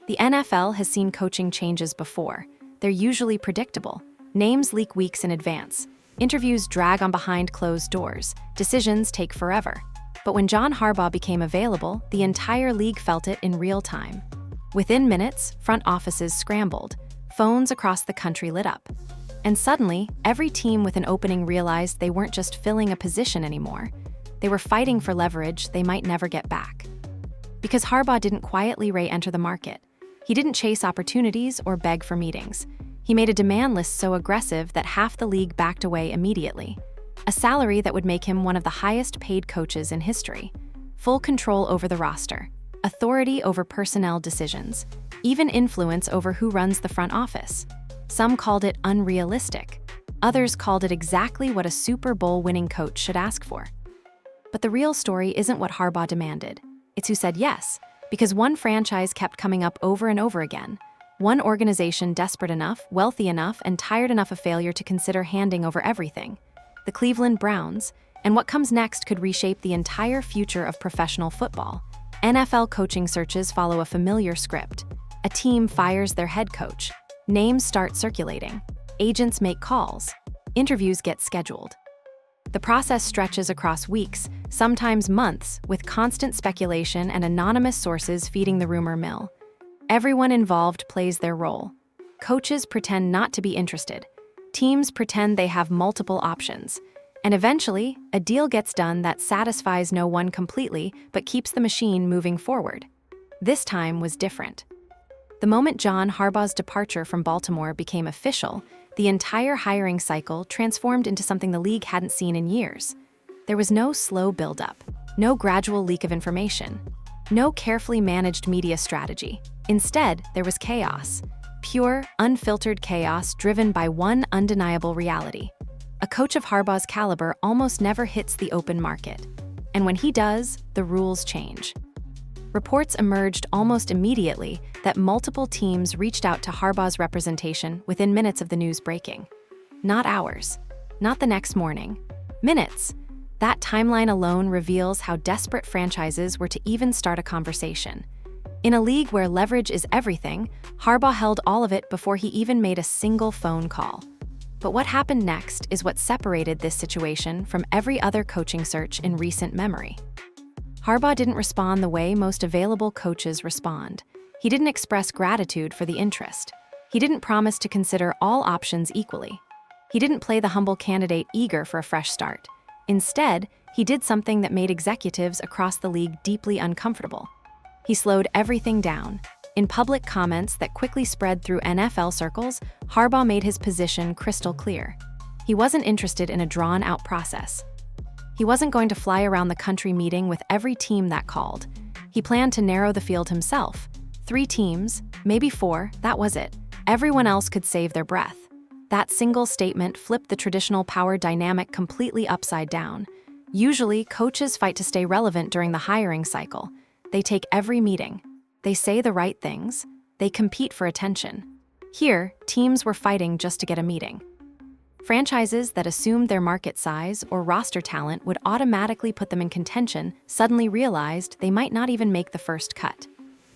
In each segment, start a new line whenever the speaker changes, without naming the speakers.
The NFL has seen coaching changes before. They're usually predictable. Names leak weeks in advance. Interviews drag on behind closed doors. Decisions take forever. But when John Harbaugh became available, the entire league felt it in real time. Within minutes, front offices scrambled. Phones across the country lit up. And suddenly, every team with an opening realized they weren't just filling a position anymore. They were fighting for leverage they might never get back. Because Harbaugh didn't quietly re-enter the market. He didn't chase opportunities or beg for meetings. He made a demand list so aggressive that half the league backed away immediately. A salary that would make him one of the highest-paid coaches in history. Full control over the roster. Authority over personnel decisions. Even influence over who runs the front office. Some called it unrealistic. Others called it exactly what a Super Bowl-winning coach should ask for. But the real story isn't what Harbaugh demanded. It's who said yes, because one franchise kept coming up over and over again. One organization desperate enough, wealthy enough, and tired enough of failure to consider handing over everything. The Cleveland Browns, and what comes next could reshape the entire future of professional football. NFL coaching searches follow a familiar script. A team fires their head coach. Names start circulating. Agents make calls. Interviews get scheduled. The process stretches across weeks, sometimes months, with constant speculation and anonymous sources feeding the rumor mill. Everyone involved plays their role. Coaches pretend not to be interested. Teams pretend they have multiple options. And eventually, a deal gets done that satisfies no one completely but keeps the machine moving forward. This time was different. The moment John Harbaugh's departure from Baltimore became official, the entire hiring cycle transformed into something the league hadn't seen in years. There was no slow buildup, no gradual leak of information, no carefully managed media strategy. Instead, there was chaos. Pure, unfiltered chaos driven by one undeniable reality. A coach of Harbaugh's caliber almost never hits the open market. And when he does, the rules change. Reports emerged almost immediately that multiple teams reached out to Harbaugh's representation within minutes of the news breaking. Not hours. Not the next morning. Minutes. That timeline alone reveals how desperate franchises were to even start a conversation. In a league where leverage is everything, Harbaugh held all of it before he even made a single phone call. But what happened next is what separated this situation from every other coaching search in recent memory. Harbaugh didn't respond the way most available coaches respond. He didn't express gratitude for the interest. He didn't promise to consider all options equally. He didn't play the humble candidate eager for a fresh start. Instead, he did something that made executives across the league deeply uncomfortable. He slowed everything down. In public comments that quickly spread through NFL circles, Harbaugh made his position crystal clear. He wasn't interested in a drawn-out process. He wasn't going to fly around the country meeting with every team that called. He planned to narrow the field himself. 3 teams, maybe 4, that was it. Everyone else could save their breath. That single statement flipped the traditional power dynamic completely upside down. Usually, coaches fight to stay relevant during the hiring cycle. They take every meeting. They say the right things. They compete for attention. Here, teams were fighting just to get a meeting. Franchises that assumed their market size or roster talent would automatically put them in contention suddenly realized they might not even make the first cut.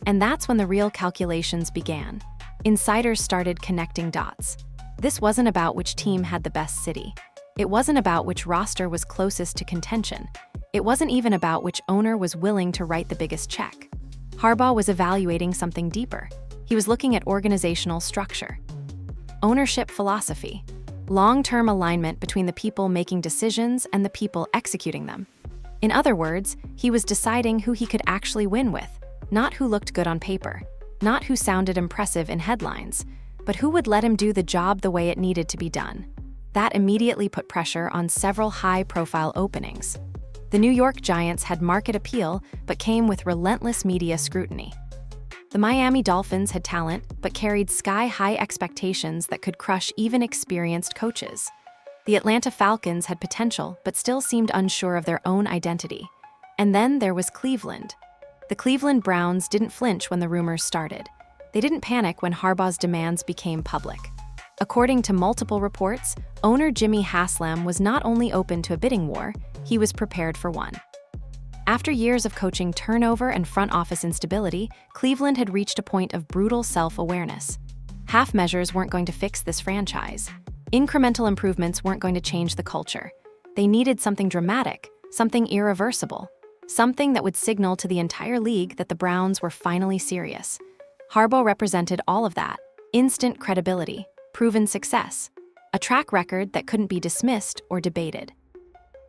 And that's when the real calculations began. Insiders started connecting dots. This wasn't about which team had the best city. It wasn't about which roster was closest to contention. It wasn't even about which owner was willing to write the biggest check. Harbaugh was evaluating something deeper. He was looking at organizational structure, ownership philosophy, long-term alignment between the people making decisions and the people executing them. In other words, he was deciding who he could actually win with, not who looked good on paper, not who sounded impressive in headlines, but who would let him do the job the way it needed to be done. That immediately put pressure on several high-profile openings. The New York Giants had market appeal, but came with relentless media scrutiny. The Miami Dolphins had talent, but carried sky-high expectations that could crush even experienced coaches. The Atlanta Falcons had potential, but still seemed unsure of their own identity. And then there was Cleveland. The Cleveland Browns didn't flinch when the rumors started. They didn't panic when Harbaugh's demands became public. According to multiple reports, owner Jimmy Haslam was not only open to a bidding war, he was prepared for one. After years of coaching turnover and front office instability, Cleveland had reached a point of brutal self-awareness. Half measures weren't going to fix this franchise. Incremental improvements weren't going to change the culture. They needed something dramatic, something irreversible, something that would signal to the entire league that the Browns were finally serious. Harbaugh represented all of that: instant credibility, proven success, a track record that couldn't be dismissed or debated.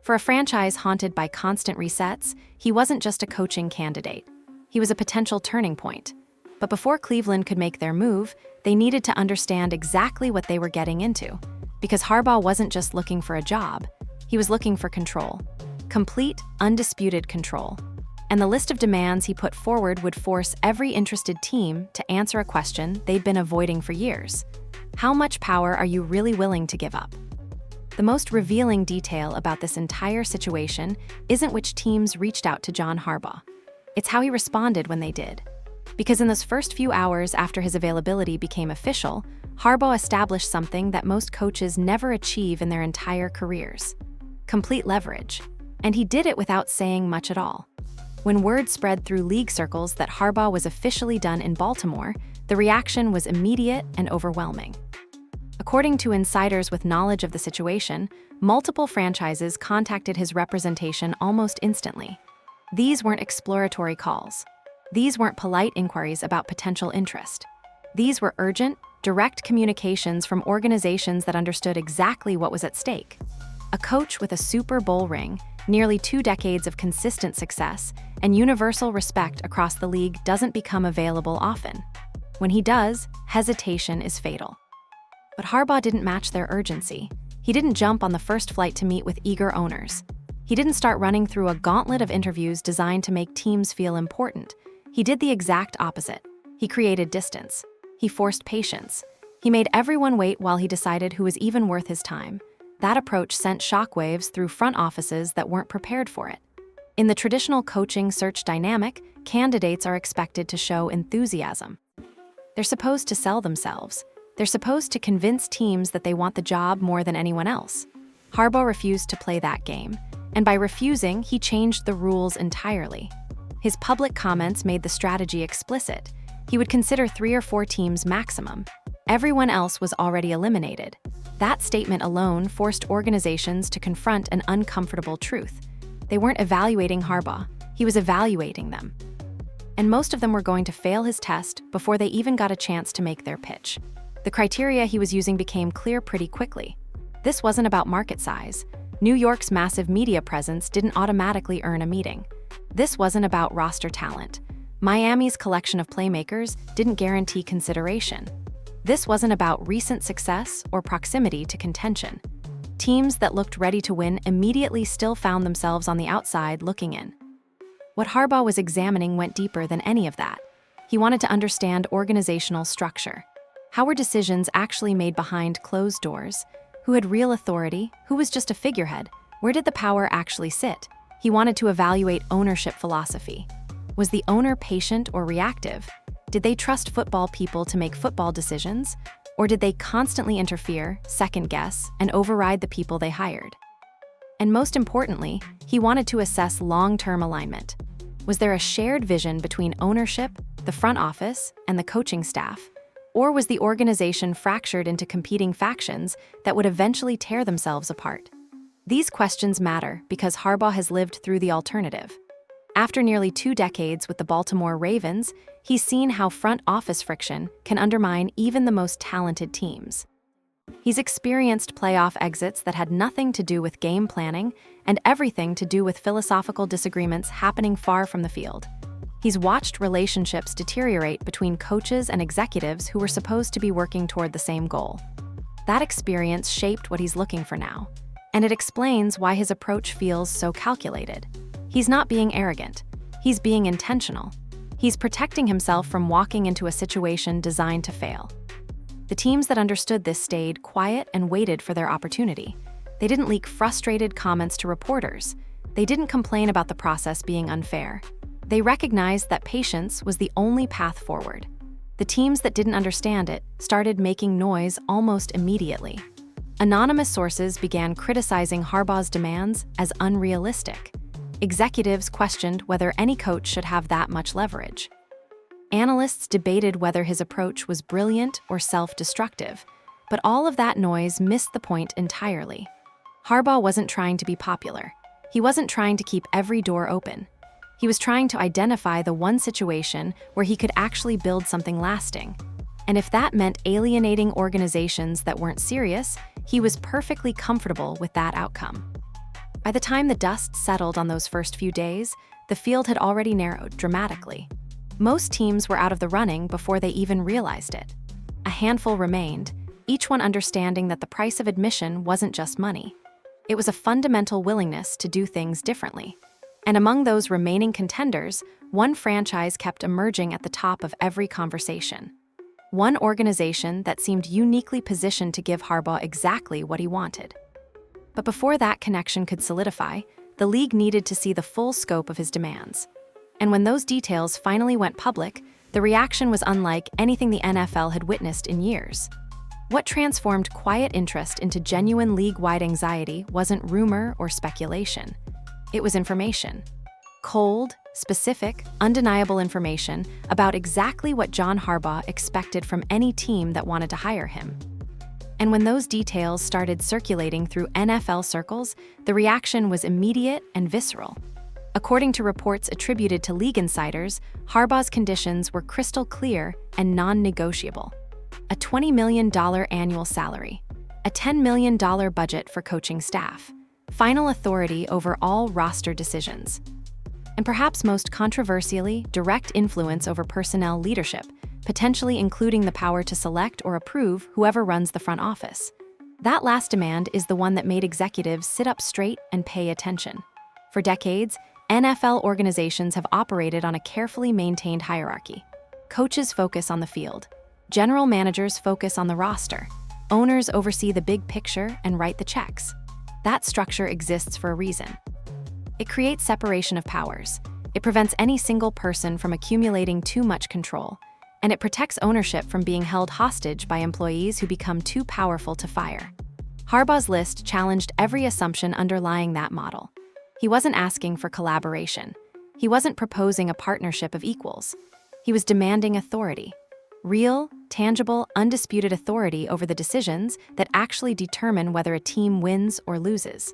For a franchise haunted by constant resets, he wasn't just a coaching candidate. He was a potential turning point. But before Cleveland could make their move, they needed to understand exactly what they were getting into. Because Harbaugh wasn't just looking for a job, he was looking for control. Complete, undisputed control. And the list of demands he put forward would force every interested team to answer a question they'd been avoiding for years. How much power are you really willing to give up? The most revealing detail about this entire situation isn't which teams reached out to John Harbaugh. It's how he responded when they did. Because in those first few hours after his availability became official, Harbaugh established something that most coaches never achieve in their entire careers: complete leverage. And he did it without saying much at all. When word spread through league circles that Harbaugh was officially done in Baltimore, the reaction was immediate and overwhelming. According to insiders with knowledge of the situation, multiple franchises contacted his representation almost instantly. These weren't exploratory calls. These weren't polite inquiries about potential interest. These were urgent, direct communications from organizations that understood exactly what was at stake. A coach with a Super Bowl ring, nearly 2 decades of consistent success, and universal respect across the league doesn't become available often. When he does, hesitation is fatal. But Harbaugh didn't match their urgency. He didn't jump on the first flight to meet with eager owners. He didn't start running through a gauntlet of interviews designed to make teams feel important. He did the exact opposite. He created distance. He forced patience. He made everyone wait while he decided who was even worth his time. That approach sent shockwaves through front offices that weren't prepared for it. In the traditional coaching search dynamic, candidates are expected to show enthusiasm. They're supposed to sell themselves. They're supposed to convince teams that they want the job more than anyone else. Harbaugh refused to play that game, and by refusing, he changed the rules entirely. His public comments made the strategy explicit. He would consider 3 or 4 teams maximum. Everyone else was already eliminated. That statement alone forced organizations to confront an uncomfortable truth. They weren't evaluating Harbaugh, he was evaluating them. And most of them were going to fail his test before they even got a chance to make their pitch. The criteria he was using became clear pretty quickly. This wasn't about market size. New York's massive media presence didn't automatically earn a meeting. This wasn't about roster talent. Miami's collection of playmakers didn't guarantee consideration. This wasn't about recent success or proximity to contention. Teams that looked ready to win immediately still found themselves on the outside looking in. What Harbaugh was examining went deeper than any of that. He wanted to understand organizational structure. How were decisions actually made behind closed doors? Who had real authority? Who was just a figurehead? Where did the power actually sit? He wanted to evaluate ownership philosophy. Was the owner patient or reactive? Did they trust football people to make football decisions? Or did they constantly interfere, second-guess, and override the people they hired? And most importantly, he wanted to assess long-term alignment. Was there a shared vision between ownership, the front office, and the coaching staff? Or was the organization fractured into competing factions that would eventually tear themselves apart? These questions matter because Harbaugh has lived through the alternative. After nearly 2 decades with the Baltimore Ravens, he's seen how front office friction can undermine even the most talented teams. He's experienced playoff exits that had nothing to do with game planning and everything to do with philosophical disagreements happening far from the field. He's watched relationships deteriorate between coaches and executives who were supposed to be working toward the same goal. That experience shaped what he's looking for now, and it explains why his approach feels so calculated. He's not being arrogant. He's being intentional. He's protecting himself from walking into a situation designed to fail. The teams that understood this stayed quiet and waited for their opportunity. They didn't leak frustrated comments to reporters. They didn't complain about the process being unfair. They recognized that patience was the only path forward. The teams that didn't understand it started making noise almost immediately. Anonymous sources began criticizing Harbaugh's demands as unrealistic. Executives questioned whether any coach should have that much leverage. Analysts debated whether his approach was brilliant or self-destructive, but all of that noise missed the point entirely. Harbaugh wasn't trying to be popular. He wasn't trying to keep every door open. He was trying to identify the one situation where he could actually build something lasting. And if that meant alienating organizations that weren't serious, he was perfectly comfortable with that outcome. By the time the dust settled on those first few days, the field had already narrowed dramatically. Most teams were out of the running before they even realized it. A handful remained, each one understanding that the price of admission wasn't just money. It was a fundamental willingness to do things differently. And among those remaining contenders, one franchise kept emerging at the top of every conversation. One organization that seemed uniquely positioned to give Harbaugh exactly what he wanted. But before that connection could solidify, the league needed to see the full scope of his demands. And when those details finally went public, the reaction was unlike anything the NFL had witnessed in years. What transformed quiet interest into genuine league-wide anxiety wasn't rumor or speculation. It was information. Cold, specific, undeniable information about exactly what John Harbaugh expected from any team that wanted to hire him. And when those details started circulating through NFL circles, the reaction was immediate and visceral. According to reports attributed to league insiders, Harbaugh's conditions were crystal clear and non-negotiable. A $20 million annual salary, a $10 million budget for coaching staff, final authority over all roster decisions, and perhaps most controversially, direct influence over personnel leadership, potentially including the power to select or approve whoever runs the front office. That last demand is the one that made executives sit up straight and pay attention. For decades, NFL organizations have operated on a carefully maintained hierarchy. Coaches focus on the field. General managers focus on the roster. Owners oversee the big picture and write the checks. That structure exists for a reason. It creates separation of powers. It prevents any single person from accumulating too much control. And it protects ownership from being held hostage by employees who become too powerful to fire. Harbaugh's list challenged every assumption underlying that model. He wasn't asking for collaboration. He wasn't proposing a partnership of equals. He was demanding authority. Real, tangible, undisputed authority over the decisions that actually determine whether a team wins or loses.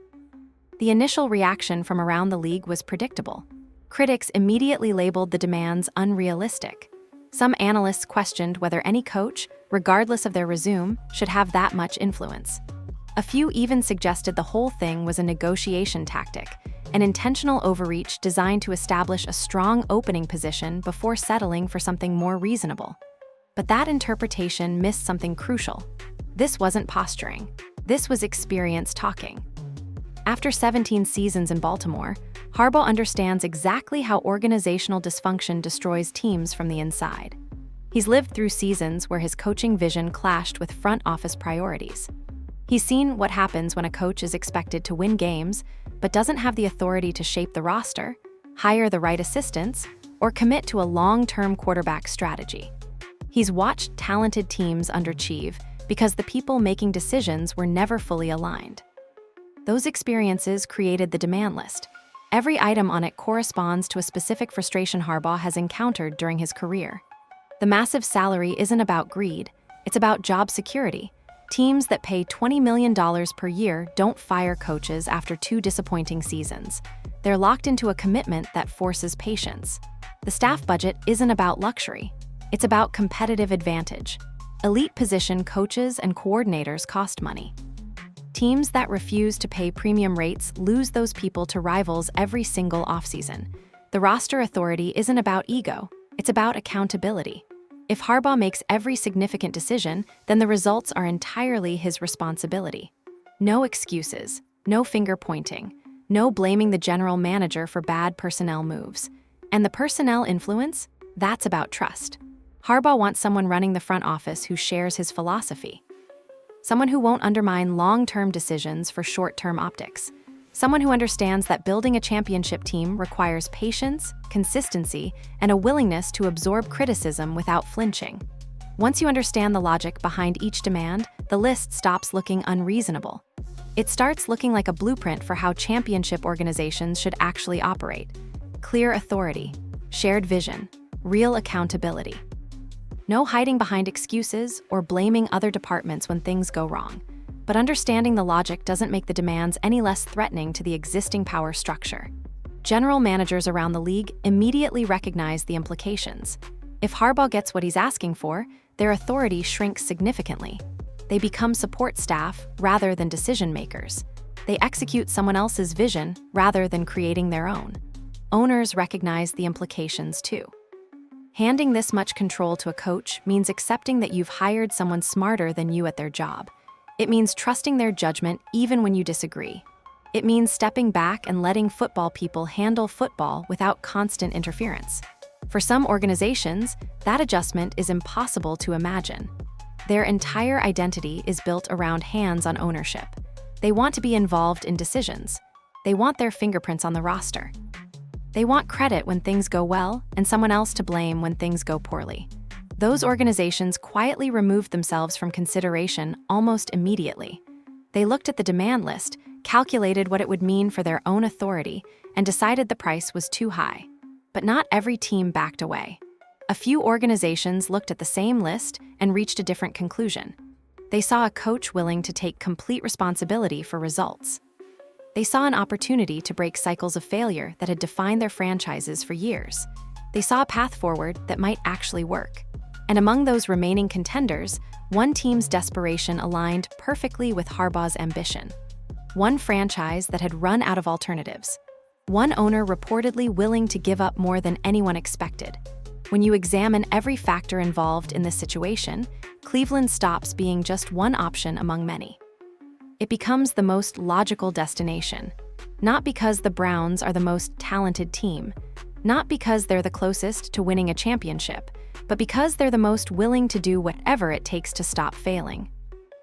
The initial reaction from around the league was predictable. Critics immediately labeled the demands unrealistic. Some analysts questioned whether any coach, regardless of their resume, should have that much influence. A few even suggested the whole thing was a negotiation tactic, an intentional overreach designed to establish a strong opening position before settling for something more reasonable. But that interpretation missed something crucial. This wasn't posturing. This was experience talking. After 17 seasons in Baltimore, Harbaugh understands exactly how organizational dysfunction destroys teams from the inside. He's lived through seasons where his coaching vision clashed with front office priorities. He's seen what happens when a coach is expected to win games, but doesn't have the authority to shape the roster, hire the right assistants, or commit to a long-term quarterback strategy. He's watched talented teams underachieve because the people making decisions were never fully aligned. Those experiences created the demand list. Every item on it corresponds to a specific frustration Harbaugh has encountered during his career. The massive salary isn't about greed, it's about job security. Teams that pay $20 million per year don't fire coaches after 2 disappointing seasons. They're locked into a commitment that forces patience. The staff budget isn't about luxury, it's about competitive advantage. Elite position coaches and coordinators cost money. Teams that refuse to pay premium rates lose those people to rivals every single offseason. The roster authority isn't about ego, it's about accountability. If Harbaugh makes every significant decision, then the results are entirely his responsibility. No excuses, no finger-pointing, no blaming the general manager for bad personnel moves. And the personnel influence? That's about trust. Harbaugh wants someone running the front office who shares his philosophy. Someone who won't undermine long-term decisions for short-term optics. Someone who understands that building a championship team requires patience, consistency, and a willingness to absorb criticism without flinching. Once you understand the logic behind each demand, the list stops looking unreasonable. It starts looking like a blueprint for how championship organizations should actually operate. Clear authority, shared vision, real accountability. No hiding behind excuses or blaming other departments when things go wrong. But understanding the logic doesn't make the demands any less threatening to the existing power structure. General managers around the league immediately recognize the implications. If Harbaugh gets what he's asking for, their authority shrinks significantly. They become support staff rather than decision makers. They execute someone else's vision rather than creating their own. Owners recognize the implications too. Handing this much control to a coach means accepting that you've hired someone smarter than you at their job. It means trusting their judgment even when you disagree. It means stepping back and letting football people handle football without constant interference. For some organizations, that adjustment is impossible to imagine. Their entire identity is built around hands-on ownership. They want to be involved in decisions. They want their fingerprints on the roster. They want credit when things go well and someone else to blame when things go poorly. Those organizations quietly removed themselves from consideration almost immediately. They looked at the demand list, calculated what it would mean for their own authority, and decided the price was too high. But not every team backed away. A few organizations looked at the same list and reached a different conclusion. They saw a coach willing to take complete responsibility for results. They saw an opportunity to break cycles of failure that had defined their franchises for years. They saw a path forward that might actually work. And among those remaining contenders, one team's desperation aligned perfectly with Harbaugh's ambition. One franchise that had run out of alternatives. One owner reportedly willing to give up more than anyone expected. When you examine every factor involved in this situation, Cleveland stops being just one option among many. It becomes the most logical destination. Not because the Browns are the most talented team, not because they're the closest to winning a championship, but because they're the most willing to do whatever it takes to stop failing.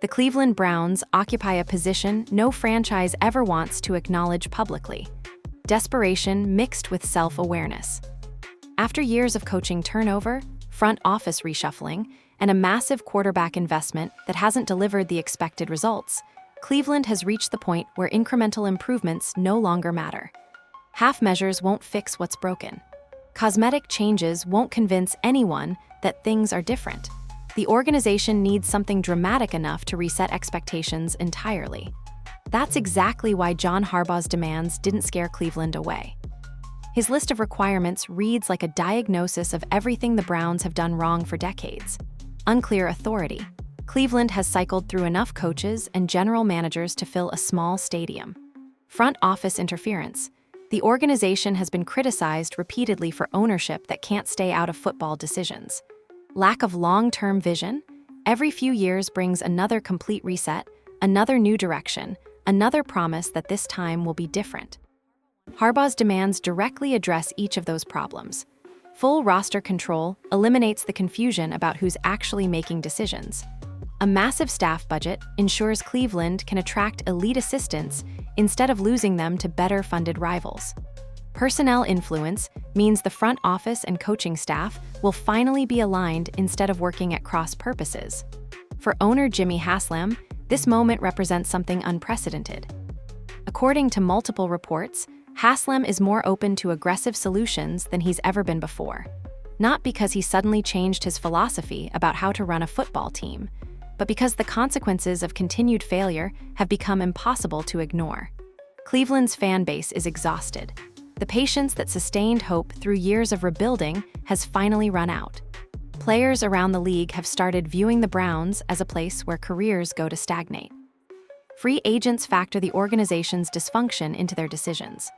The Cleveland Browns occupy a position no franchise ever wants to acknowledge publicly. Desperation mixed with self-awareness. After years of coaching turnover, front office reshuffling, and a massive quarterback investment that hasn't delivered the expected results, Cleveland has reached the point where incremental improvements no longer matter. Half measures won't fix what's broken. Cosmetic changes won't convince anyone that things are different. The organization needs something dramatic enough to reset expectations entirely. That's exactly why John Harbaugh's demands didn't scare Cleveland away. His list of requirements reads like a diagnosis of everything the Browns have done wrong for decades. Unclear authority. Cleveland has cycled through enough coaches and general managers to fill a small stadium. Front office interference. The organization has been criticized repeatedly for ownership that can't stay out of football decisions. Lack of long-term vision. Every few years brings another complete reset, another new direction, another promise that this time will be different. Harbaugh's demands directly address each of those problems. Full roster control eliminates the confusion about who's actually making decisions. A massive staff budget ensures Cleveland can attract elite assistants instead of losing them to better-funded rivals. Personnel influence means the front office and coaching staff will finally be aligned instead of working at cross purposes. For owner Jimmy Haslam, this moment represents something unprecedented. According to multiple reports, Haslam is more open to aggressive solutions than he's ever been before. Not because he suddenly changed his philosophy about how to run a football team, but because the consequences of continued failure have become impossible to ignore. Cleveland's fan base is exhausted. The patience that sustained hope through years of rebuilding has finally run out. Players around the league have started viewing the Browns as a place where careers go to stagnate. Free agents factor the organization's dysfunction into their decisions.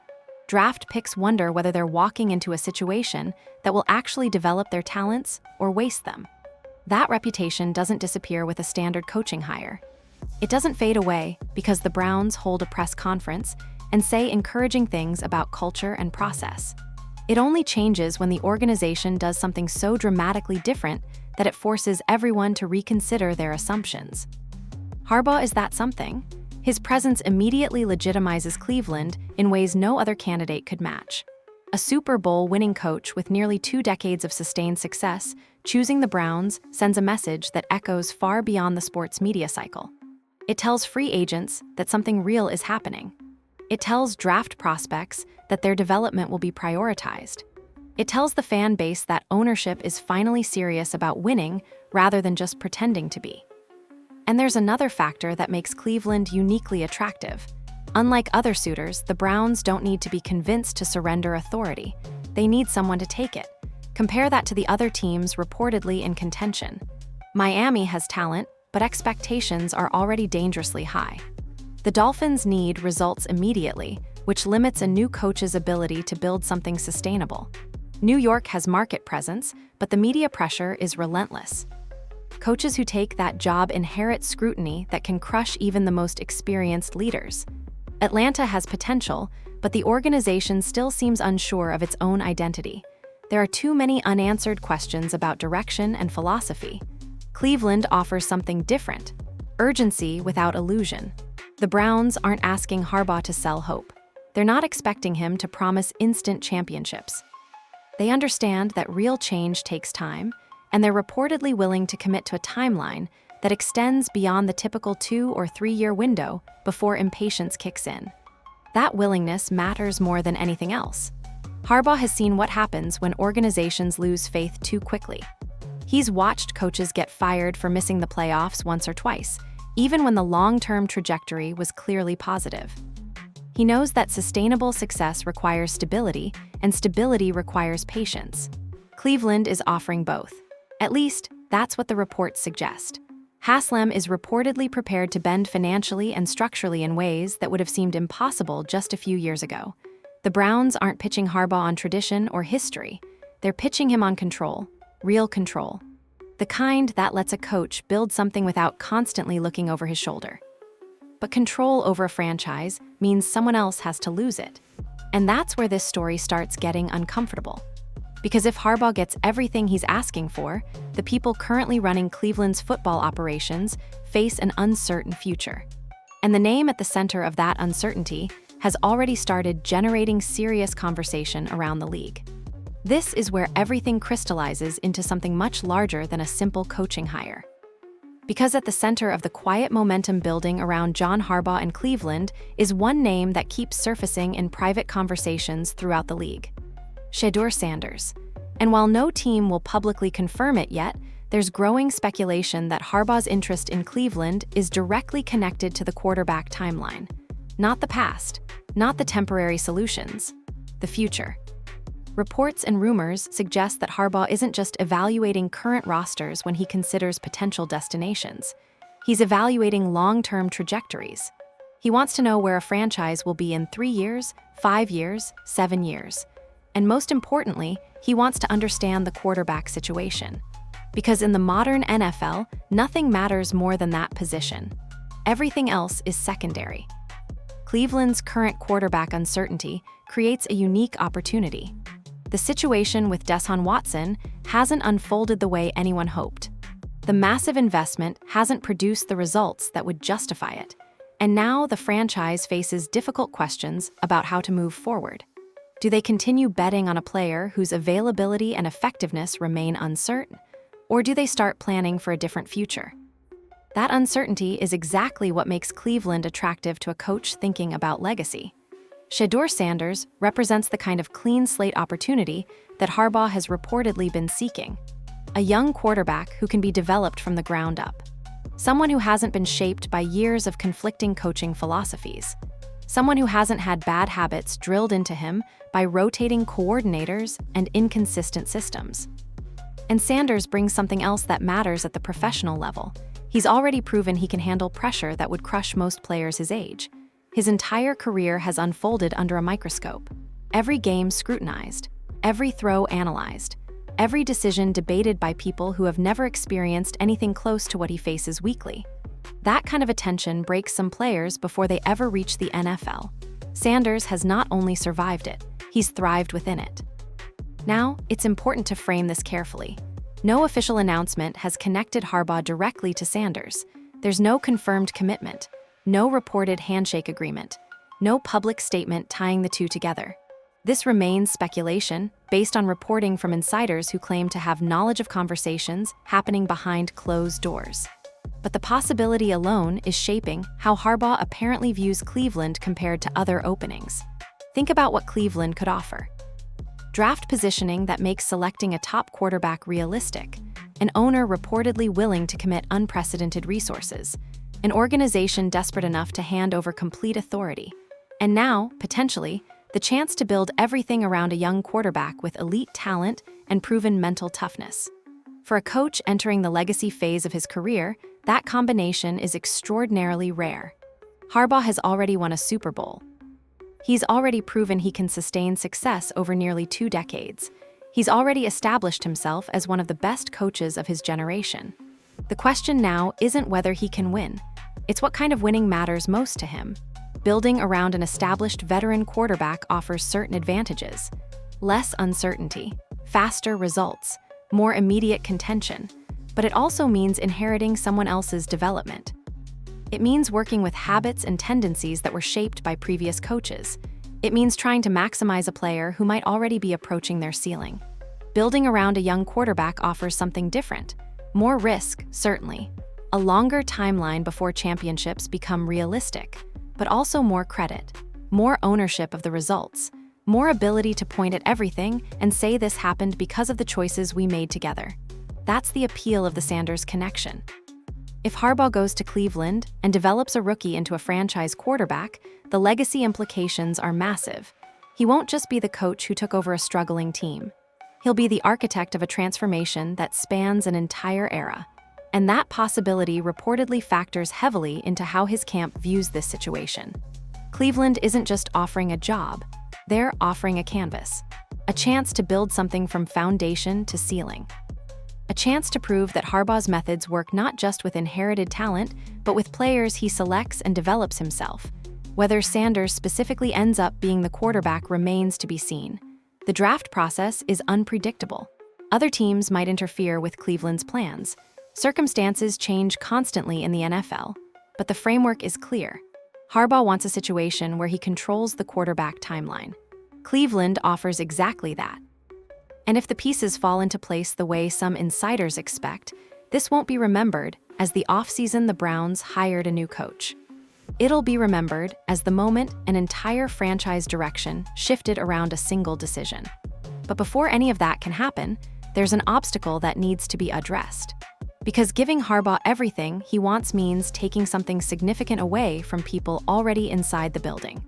Draft picks wonder whether they're walking into a situation that will actually develop their talents or waste them. That reputation doesn't disappear with a standard coaching hire. It doesn't fade away because the Browns hold a press conference and say encouraging things about culture and process. It only changes when the organization does something so dramatically different that it forces everyone to reconsider their assumptions. Harbaugh is that something. His presence immediately legitimizes Cleveland in ways no other candidate could match. A Super Bowl winning coach with nearly 2 decades of sustained success, choosing the Browns sends a message that echoes far beyond the sports media cycle. It tells free agents that something real is happening. It tells draft prospects that their development will be prioritized. It tells the fan base that ownership is finally serious about winning rather than just pretending to be. And there's another factor that makes Cleveland uniquely attractive. Unlike other suitors, the Browns don't need to be convinced to surrender authority. They need someone to take it. Compare that to the other teams reportedly in contention. Miami has talent, but expectations are already dangerously high. The Dolphins need results immediately, which limits a new coach's ability to build something sustainable. New York has market presence, but the media pressure is relentless. Coaches who take that job inherit scrutiny that can crush even the most experienced leaders. Atlanta has potential, but the organization still seems unsure of its own identity. There are too many unanswered questions about direction and philosophy. Cleveland offers something different: urgency without illusion. The Browns aren't asking Harbaugh to sell hope. They're not expecting him to promise instant championships. They understand that real change takes time, and they're reportedly willing to commit to a timeline that extends beyond the typical 2 or 3 year window before impatience kicks in. That willingness matters more than anything else. Harbaugh has seen what happens when organizations lose faith too quickly. He's watched coaches get fired for missing the playoffs once or twice, even when the long-term trajectory was clearly positive. He knows that sustainable success requires stability, and stability requires patience. Cleveland is offering both. At least, that's what the reports suggest. Haslam is reportedly prepared to bend financially and structurally in ways that would have seemed impossible just a few years ago. The Browns aren't pitching Harbaugh on tradition or history. They're pitching him on control, real control. The kind that lets a coach build something without constantly looking over his shoulder. But control over a franchise means someone else has to lose it. And that's where this story starts getting uncomfortable. Because if Harbaugh gets everything he's asking for, the people currently running Cleveland's football operations face an uncertain future. And the name at the center of that uncertainty has already started generating serious conversation around the league. This is where everything crystallizes into something much larger than a simple coaching hire. Because at the center of the quiet momentum building around John Harbaugh and Cleveland is one name that keeps surfacing in private conversations throughout the league: Shedeur Sanders. And while no team will publicly confirm it yet, there's growing speculation that Harbaugh's interest in Cleveland is directly connected to the quarterback timeline. Not the past, not the temporary solutions, the future. Reports and rumors suggest that Harbaugh isn't just evaluating current rosters when he considers potential destinations. He's evaluating long-term trajectories. He wants to know where a franchise will be in 3 years, 5 years, 7 years. And most importantly, he wants to understand the quarterback situation. Because in the modern NFL, nothing matters more than that position. Everything else is secondary. Cleveland's current quarterback uncertainty creates a unique opportunity. The situation with Deshaun Watson hasn't unfolded the way anyone hoped. The massive investment hasn't produced the results that would justify it. And now the franchise faces difficult questions about how to move forward. Do they continue betting on a player whose availability and effectiveness remain uncertain? Or do they start planning for a different future? That uncertainty is exactly what makes Cleveland attractive to a coach thinking about legacy. Shedeur Sanders represents the kind of clean slate opportunity that Harbaugh has reportedly been seeking. A young quarterback who can be developed from the ground up. Someone who hasn't been shaped by years of conflicting coaching philosophies. Someone who hasn't had bad habits drilled into him by rotating coordinators and inconsistent systems. And Sanders brings something else that matters at the professional level. He's already proven he can handle pressure that would crush most players his age. His entire career has unfolded under a microscope. Every game scrutinized, every throw analyzed, every decision debated by people who have never experienced anything close to what he faces weekly. That kind of attention breaks some players before they ever reach the NFL. Sanders has not only survived it, he's thrived within it. Now, it's important to frame this carefully. No official announcement has connected Harbaugh directly to Sanders. There's no confirmed commitment. No reported handshake agreement, no public statement tying the two together. This remains speculation based on reporting from insiders who claim to have knowledge of conversations happening behind closed doors. But the possibility alone is shaping how Harbaugh apparently views Cleveland compared to other openings. Think about what Cleveland could offer. Draft positioning that makes selecting a top quarterback realistic, an owner reportedly willing to commit unprecedented resources, an organization desperate enough to hand over complete authority, and now, potentially, the chance to build everything around a young quarterback with elite talent and proven mental toughness. For a coach entering the legacy phase of his career, that combination is extraordinarily rare. Harbaugh has already won a Super Bowl. He's already proven he can sustain success over nearly 2 decades. He's already established himself as one of the best coaches of his generation. The question now isn't whether he can win. It's what kind of winning matters most to him. Building around an established veteran quarterback offers certain advantages: less uncertainty, faster results, more immediate contention, but it also means inheriting someone else's development. It means working with habits and tendencies that were shaped by previous coaches. It means trying to maximize a player who might already be approaching their ceiling. Building around a young quarterback offers something different. More risk, certainly. A longer timeline before championships become realistic, but also more credit, more ownership of the results, more ability to point at everything and say this happened because of the choices we made together. That's the appeal of the Sanders connection. If Harbaugh goes to Cleveland and develops a rookie into a franchise quarterback, the legacy implications are massive. He won't just be the coach who took over a struggling team. He'll be the architect of a transformation that spans an entire era. And that possibility reportedly factors heavily into how his camp views this situation. Cleveland isn't just offering a job, they're offering a canvas, a chance to build something from foundation to ceiling. A chance to prove that Harbaugh's methods work not just with inherited talent, but with players he selects and develops himself. Whether Sanders specifically ends up being the quarterback remains to be seen. The draft process is unpredictable. Other teams might interfere with Cleveland's plans. Circumstances change constantly in the NFL, but the framework is clear. Harbaugh wants a situation where he controls the quarterback timeline. Cleveland offers exactly that. And if the pieces fall into place the way some insiders expect, this won't be remembered as the offseason the Browns hired a new coach. It'll be remembered as the moment an entire franchise direction shifted around a single decision. But before any of that can happen, there's an obstacle that needs to be addressed. Because giving Harbaugh everything he wants means taking something significant away from people already inside the building.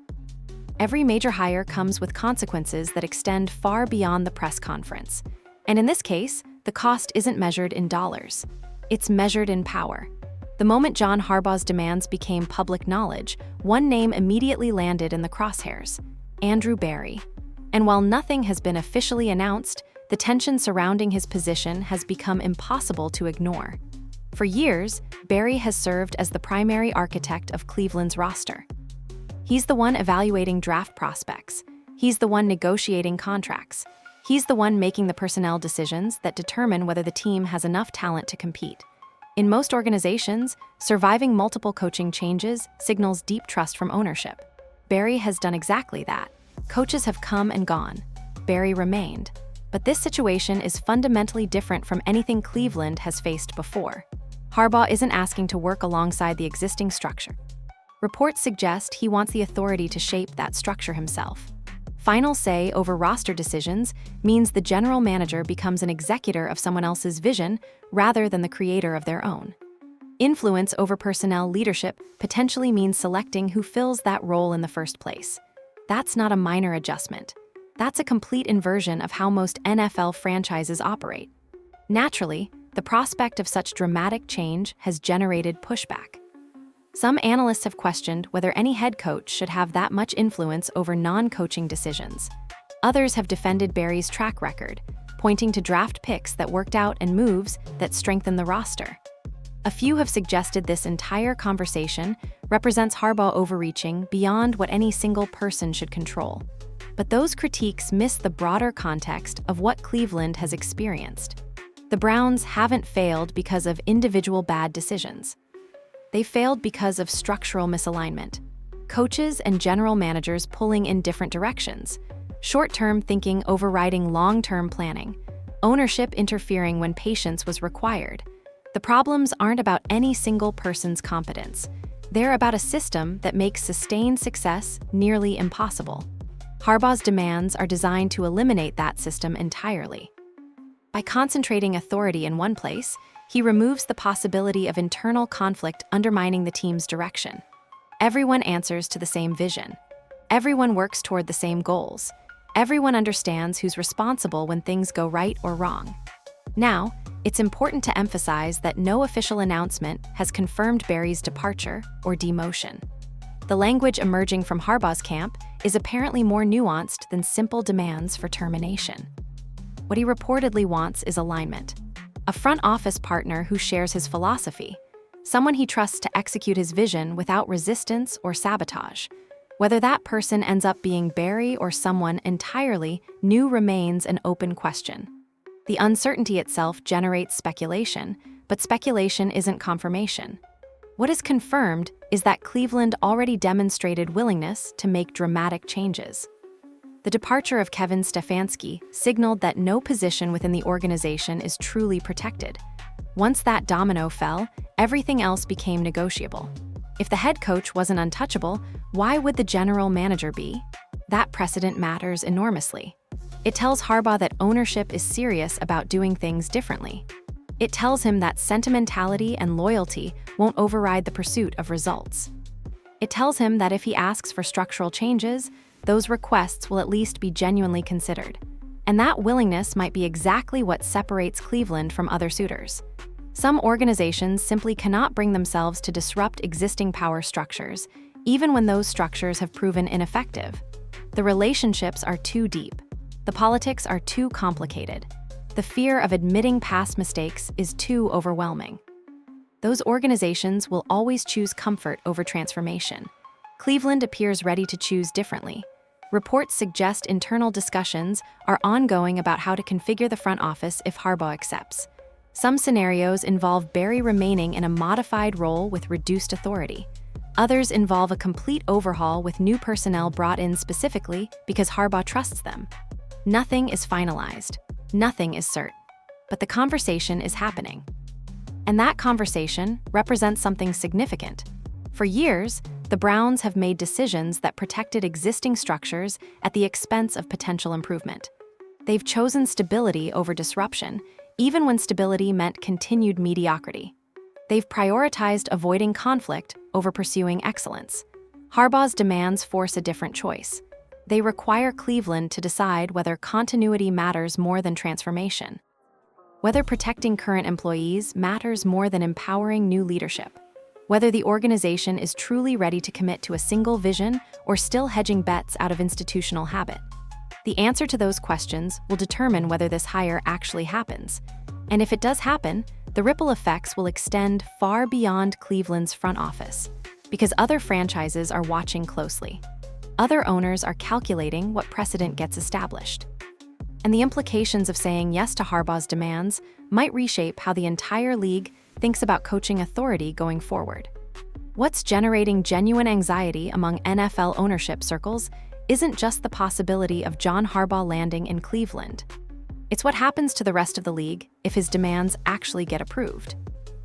Every major hire comes with consequences that extend far beyond the press conference. And in this case, the cost isn't measured in dollars. It's measured in power. The moment John Harbaugh's demands became public knowledge, one name immediately landed in the crosshairs: Andrew Berry. And while nothing has been officially announced, the tension surrounding his position has become impossible to ignore. For years, Berry has served as the primary architect of Cleveland's roster. He's the one evaluating draft prospects. He's the one negotiating contracts. He's the one making the personnel decisions that determine whether the team has enough talent to compete. In most organizations, surviving multiple coaching changes signals deep trust from ownership. Berry has done exactly that. Coaches have come and gone. Berry remained. But this situation is fundamentally different from anything Cleveland has faced before. Harbaugh isn't asking to work alongside the existing structure. Reports suggest he wants the authority to shape that structure himself. Final say over roster decisions means the general manager becomes an executor of someone else's vision rather than the creator of their own. Influence over personnel leadership potentially means selecting who fills that role in the first place. That's not a minor adjustment. That's a complete inversion of how most NFL franchises operate. Naturally, the prospect of such dramatic change has generated pushback. Some analysts have questioned whether any head coach should have that much influence over non-coaching decisions. Others have defended Berry's track record, pointing to draft picks that worked out and moves that strengthen the roster. A few have suggested this entire conversation represents Harbaugh overreaching beyond what any single person should control. But those critiques miss the broader context of what Cleveland has experienced. The Browns haven't failed because of individual bad decisions. They failed because of structural misalignment. Coaches and general managers pulling in different directions. Short-term thinking overriding long-term planning. Ownership interfering when patience was required. The problems aren't about any single person's competence. They're about a system that makes sustained success nearly impossible. Harbaugh's demands are designed to eliminate that system entirely. By concentrating authority in one place, he removes the possibility of internal conflict undermining the team's direction. Everyone answers to the same vision. Everyone works toward the same goals. Everyone understands who's responsible when things go right or wrong. Now, it's important to emphasize that no official announcement has confirmed Barry's departure or demotion. The language emerging from Harbaugh's camp is apparently more nuanced than simple demands for termination. What he reportedly wants is alignment. A front office partner who shares his philosophy, someone he trusts to execute his vision without resistance or sabotage. Whether that person ends up being Barry or someone entirely new remains an open question. The uncertainty itself generates speculation, but speculation isn't confirmation. What is confirmed is that Cleveland already demonstrated willingness to make dramatic changes. The departure of Kevin Stefanski signaled that no position within the organization is truly protected. Once that domino fell, everything else became negotiable. If the head coach wasn't untouchable, why would the general manager be? That precedent matters enormously. It tells Harbaugh that ownership is serious about doing things differently. It tells him that sentimentality and loyalty won't override the pursuit of results. It tells him that if he asks for structural changes, those requests will at least be genuinely considered. And that willingness might be exactly what separates Cleveland from other suitors. Some organizations simply cannot bring themselves to disrupt existing power structures, even when those structures have proven ineffective. The relationships are too deep. The politics are too complicated. The fear of admitting past mistakes is too overwhelming. Those organizations will always choose comfort over transformation. Cleveland appears ready to choose differently. Reports suggest internal discussions are ongoing about how to configure the front office if Harbaugh accepts. Some scenarios involve Barry remaining in a modified role with reduced authority. Others involve a complete overhaul with new personnel brought in specifically because Harbaugh trusts them. Nothing is finalized. Nothing is certain. But the conversation is happening. And that conversation represents something significant. For years, the Browns have made decisions that protected existing structures at the expense of potential improvement. They've chosen stability over disruption, even when stability meant continued mediocrity. They've prioritized avoiding conflict over pursuing excellence. Harbaugh's demands force a different choice. They require Cleveland to decide whether continuity matters more than transformation, whether protecting current employees matters more than empowering new leadership, whether the organization is truly ready to commit to a single vision or still hedging bets out of institutional habit. The answer to those questions will determine whether this hire actually happens. And if it does happen, the ripple effects will extend far beyond Cleveland's front office, because other franchises are watching closely. Other owners are calculating what precedent gets established. And the implications of saying yes to Harbaugh's demands might reshape how the entire league thinks about coaching authority going forward. What's generating genuine anxiety among NFL ownership circles isn't just the possibility of John Harbaugh landing in Cleveland. It's what happens to the rest of the league if his demands actually get approved.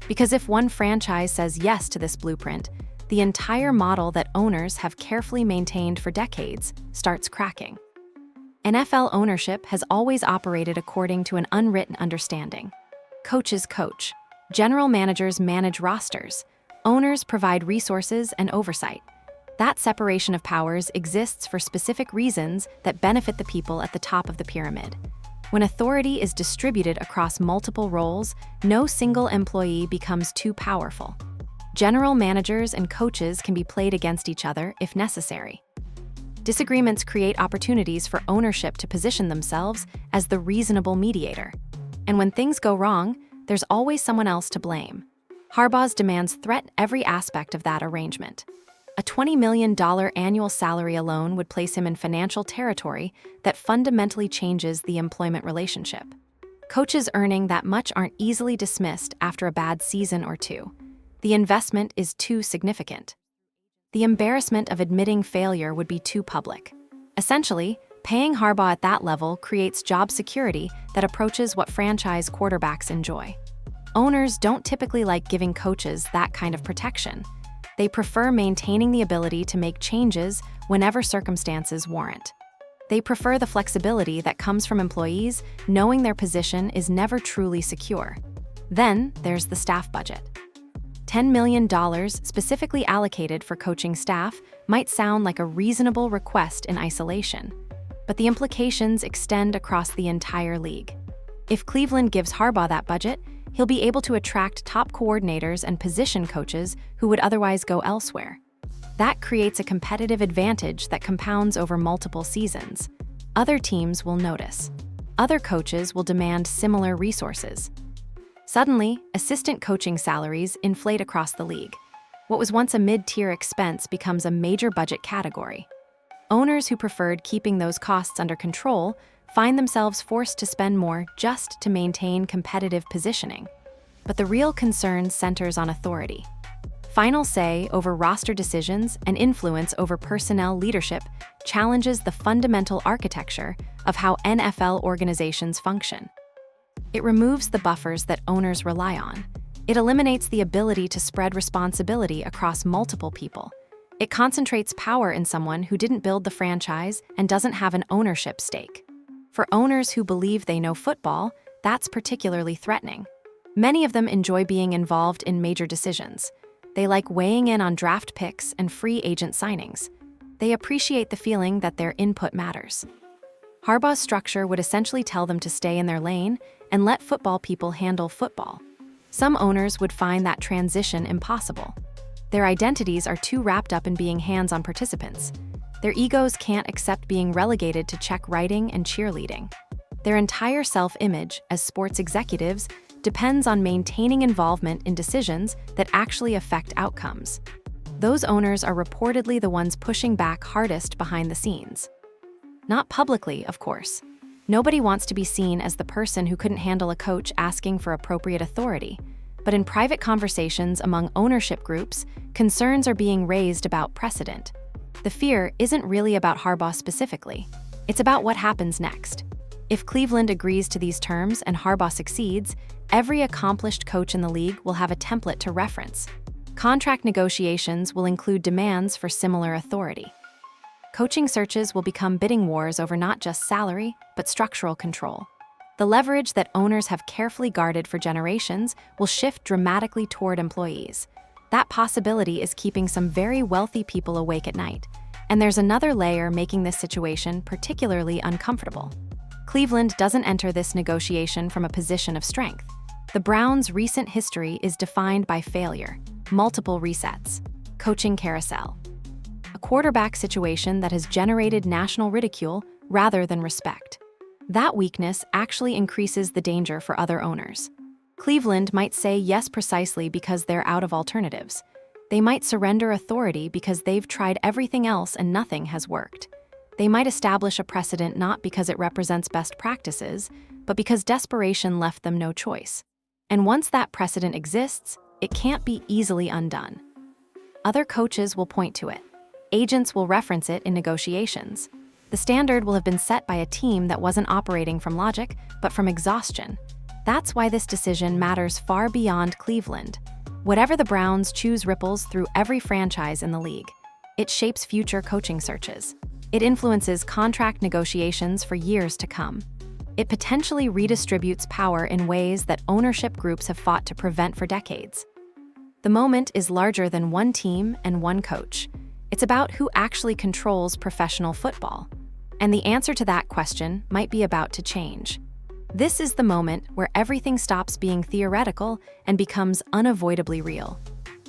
Because if one franchise says yes to this blueprint, the entire model that owners have carefully maintained for decades starts cracking. NFL ownership has always operated according to an unwritten understanding. Coaches coach. General managers manage rosters. Owners provide resources and oversight. That separation of powers exists for specific reasons that benefit the people at the top of the pyramid. When authority is distributed across multiple roles, no single employee becomes too powerful. General managers and coaches can be played against each other if necessary. Disagreements create opportunities for ownership to position themselves as the reasonable mediator. And when things go wrong, there's always someone else to blame. Harbaugh's demands threaten every aspect of that arrangement. A $20 million annual salary alone would place him in financial territory that fundamentally changes the employment relationship. Coaches earning that much aren't easily dismissed after a bad season or two. The investment is too significant. The embarrassment of admitting failure would be too public. Essentially, paying Harbaugh at that level creates job security that approaches what franchise quarterbacks enjoy. Owners don't typically like giving coaches that kind of protection. They prefer maintaining the ability to make changes whenever circumstances warrant. They prefer the flexibility that comes from employees knowing their position is never truly secure. Then there's the staff budget. $10 million specifically allocated for coaching staff might sound like a reasonable request in isolation, but the implications extend across the entire league. If Cleveland gives Harbaugh that budget, he'll be able to attract top coordinators and position coaches who would otherwise go elsewhere. That creates a competitive advantage that compounds over multiple seasons. Other teams will notice. Other coaches will demand similar resources. Suddenly, assistant coaching salaries inflate across the league. What was once a mid-tier expense becomes a major budget category. Owners who preferred keeping those costs under control find themselves forced to spend more just to maintain competitive positioning. But the real concern centers on authority. Final say over roster decisions and influence over personnel leadership challenges the fundamental architecture of how NFL organizations function. It removes the buffers that owners rely on. It eliminates the ability to spread responsibility across multiple people. It concentrates power in someone who didn't build the franchise and doesn't have an ownership stake. For owners who believe they know football, that's particularly threatening. Many of them enjoy being involved in major decisions. They like weighing in on draft picks and free agent signings. They appreciate the feeling that their input matters. Harbaugh's structure would essentially tell them to stay in their lane and let football people handle football. Some owners would find that transition impossible. Their identities are too wrapped up in being hands-on participants. Their egos can't accept being relegated to check writing and cheerleading. Their entire self-image as sports executives depends on maintaining involvement in decisions that actually affect outcomes. Those owners are reportedly the ones pushing back hardest behind the scenes. Not publicly, of course. Nobody wants to be seen as the person who couldn't handle a coach asking for appropriate authority. But in private conversations among ownership groups, concerns are being raised about precedent. The fear isn't really about Harbaugh specifically. It's about what happens next. If Cleveland agrees to these terms and Harbaugh succeeds, every accomplished coach in the league will have a template to reference. Contract negotiations will include demands for similar authority. Coaching searches will become bidding wars over not just salary, but structural control. The leverage that owners have carefully guarded for generations will shift dramatically toward employees. That possibility is keeping some very wealthy people awake at night. And there's another layer making this situation particularly uncomfortable. Cleveland doesn't enter this negotiation from a position of strength. The Browns' recent history is defined by failure, multiple resets, coaching carousel, a quarterback situation that has generated national ridicule rather than respect. That weakness actually increases the danger for other owners. Cleveland might say yes precisely because they're out of alternatives. They might surrender authority because they've tried everything else and nothing has worked. They might establish a precedent not because it represents best practices, but because desperation left them no choice. And once that precedent exists, it can't be easily undone. Other coaches will point to it. Agents will reference it in negotiations. The standard will have been set by a team that wasn't operating from logic, but from exhaustion. That's why this decision matters far beyond Cleveland. Whatever the Browns choose ripples through every franchise in the league. It shapes future coaching searches. It influences contract negotiations for years to come. It potentially redistributes power in ways that ownership groups have fought to prevent for decades. The moment is larger than one team and one coach. It's about who actually controls professional football. And the answer to that question might be about to change. This is the moment where everything stops being theoretical and becomes unavoidably real.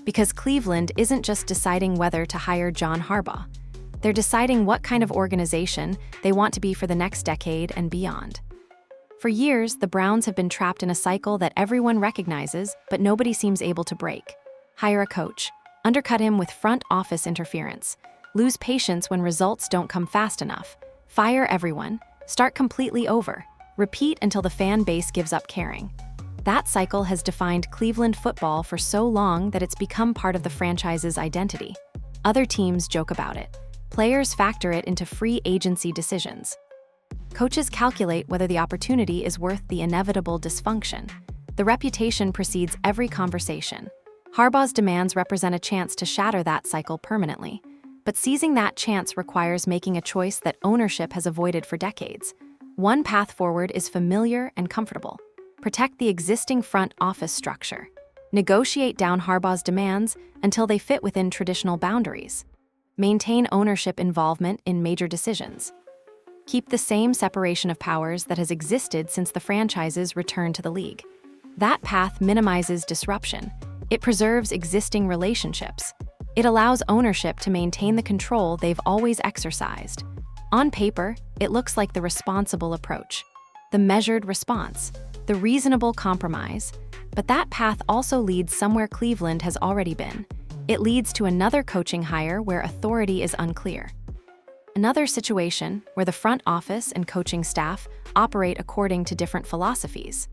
Because Cleveland isn't just deciding whether to hire John Harbaugh. They're deciding what kind of organization they want to be for the next decade and beyond. For years, the Browns have been trapped in a cycle that everyone recognizes, but nobody seems able to break. Hire a coach, undercut him with front office interference, lose patience when results don't come fast enough, fire everyone, start completely over, repeat until the fan base gives up caring. That cycle has defined Cleveland football for so long that it's become part of the franchise's identity. Other teams joke about it. Players factor it into free agency decisions. Coaches calculate whether the opportunity is worth the inevitable dysfunction. The reputation precedes every conversation. Harbaugh's demands represent a chance to shatter that cycle permanently. But seizing that chance requires making a choice that ownership has avoided for decades. One path forward is familiar and comfortable. Protect the existing front office structure. Negotiate down Harbaugh's demands until they fit within traditional boundaries. Maintain ownership involvement in major decisions. Keep the same separation of powers that has existed since the franchise's return to the league. That path minimizes disruption. It preserves existing relationships. It allows ownership to maintain the control they've always exercised. On paper, it looks like the responsible approach, the measured response, the reasonable compromise. But that path also leads somewhere Cleveland has already been. It leads to another coaching hire where authority is unclear. Another situation where the front office and coaching staff operate according to different philosophies.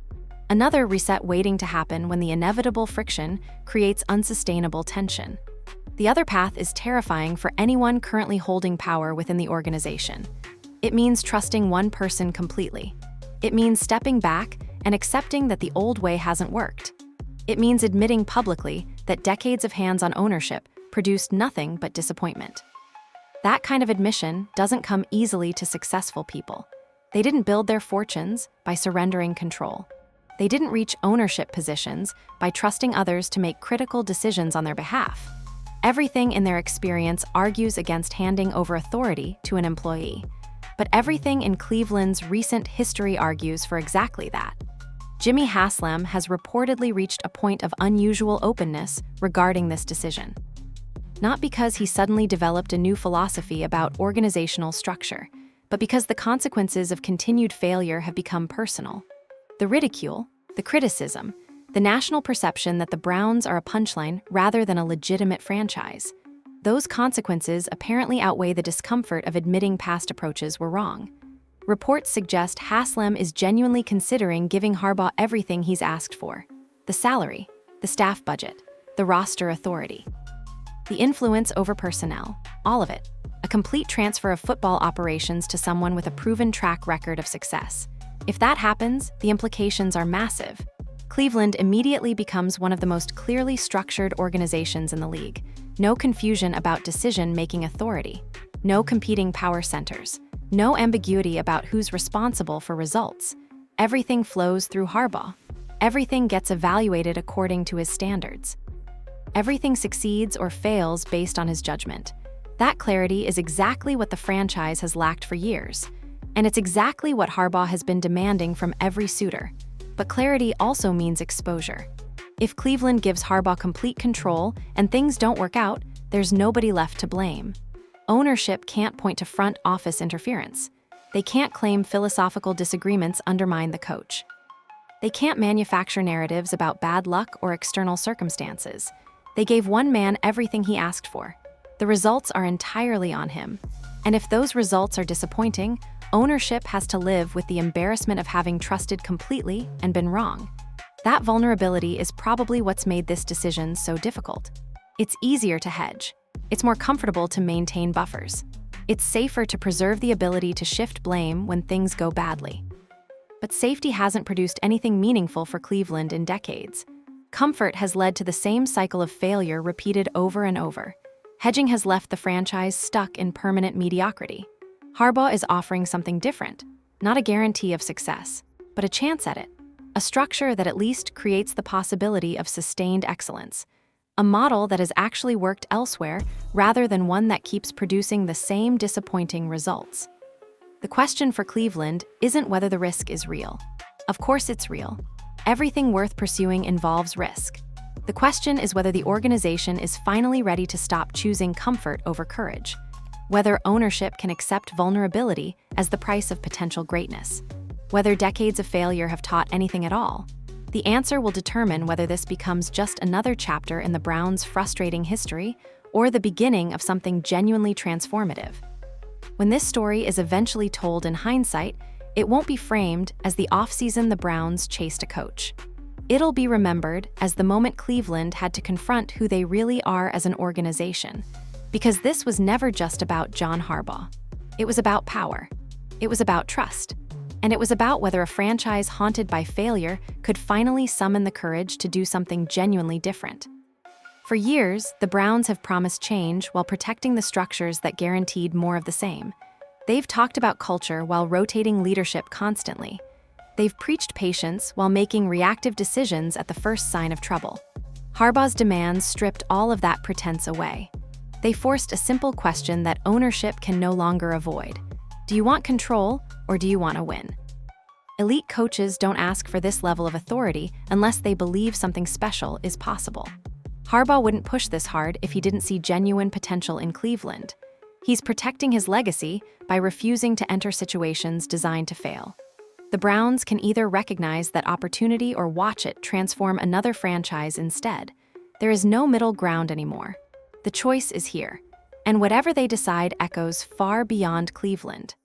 Another reset waiting to happen when the inevitable friction creates unsustainable tension. The other path is terrifying for anyone currently holding power within the organization. It means trusting one person completely. It means stepping back and accepting that the old way hasn't worked. It means admitting publicly that decades of hands-on ownership produced nothing but disappointment. That kind of admission doesn't come easily to successful people. They didn't build their fortunes by surrendering control. They didn't reach ownership positions by trusting others to make critical decisions on their behalf. Everything in their experience argues against handing over authority to an employee. But everything in Cleveland's recent history argues for exactly that. Jimmy Haslam has reportedly reached a point of unusual openness regarding this decision. Not because he suddenly developed a new philosophy about organizational structure, but because the consequences of continued failure have become personal. The ridicule, the criticism, the national perception that the Browns are a punchline rather than a legitimate franchise. Those consequences apparently outweigh the discomfort of admitting past approaches were wrong. Reports suggest Haslam is genuinely considering giving Harbaugh everything he's asked for: the salary, the staff budget, the roster authority, the influence over personnel, all of it. A complete transfer of football operations to someone with a proven track record of success. If that happens, the implications are massive. Cleveland immediately becomes one of the most clearly structured organizations in the league. No confusion about decision-making authority. No competing power centers. No ambiguity about who's responsible for results. Everything flows through Harbaugh. Everything gets evaluated according to his standards. Everything succeeds or fails based on his judgment. That clarity is exactly what the franchise has lacked for years. And it's exactly what Harbaugh has been demanding from every suitor. But clarity also means exposure. If Cleveland gives Harbaugh complete control and things don't work out, there's nobody left to blame. Ownership can't point to front office interference. They can't claim philosophical disagreements undermine the coach. They can't manufacture narratives about bad luck or external circumstances. They gave one man everything he asked for. The results are entirely on him. And if those results are disappointing, ownership has to live with the embarrassment of having trusted completely and been wrong. That vulnerability is probably what's made this decision so difficult. It's easier to hedge. It's more comfortable to maintain buffers. It's safer to preserve the ability to shift blame when things go badly. But safety hasn't produced anything meaningful for Cleveland in decades. Comfort has led to the same cycle of failure repeated over and over. Hedging has left the franchise stuck in permanent mediocrity. Harbaugh is offering something different, not a guarantee of success, but a chance at it. A structure that at least creates the possibility of sustained excellence. A model that has actually worked elsewhere rather than one that keeps producing the same disappointing results. The question for Cleveland isn't whether the risk is real. Of course it's real. Everything worth pursuing involves risk. The question is whether the organization is finally ready to stop choosing comfort over courage. Whether ownership can accept vulnerability as the price of potential greatness. Whether decades of failure have taught anything at all. The answer will determine whether this becomes just another chapter in the Browns' frustrating history or the beginning of something genuinely transformative. When this story is eventually told in hindsight, it won't be framed as the offseason the Browns chased a coach. It'll be remembered as the moment Cleveland had to confront who they really are as an organization. Because this was never just about John Harbaugh. It was about power. It was about trust. And it was about whether a franchise haunted by failure could finally summon the courage to do something genuinely different. For years, the Browns have promised change while protecting the structures that guaranteed more of the same. They've talked about culture while rotating leadership constantly. They've preached patience while making reactive decisions at the first sign of trouble. Harbaugh's demands stripped all of that pretense away. They forced a simple question that ownership can no longer avoid. Do you want control, or do you want to win? Elite coaches don't ask for this level of authority unless they believe something special is possible. Harbaugh wouldn't push this hard if he didn't see genuine potential in Cleveland. He's protecting his legacy by refusing to enter situations designed to fail. The Browns can either recognize that opportunity or watch it transform another franchise instead. There is no middle ground anymore. The choice is here, and whatever they decide echoes far beyond Cleveland.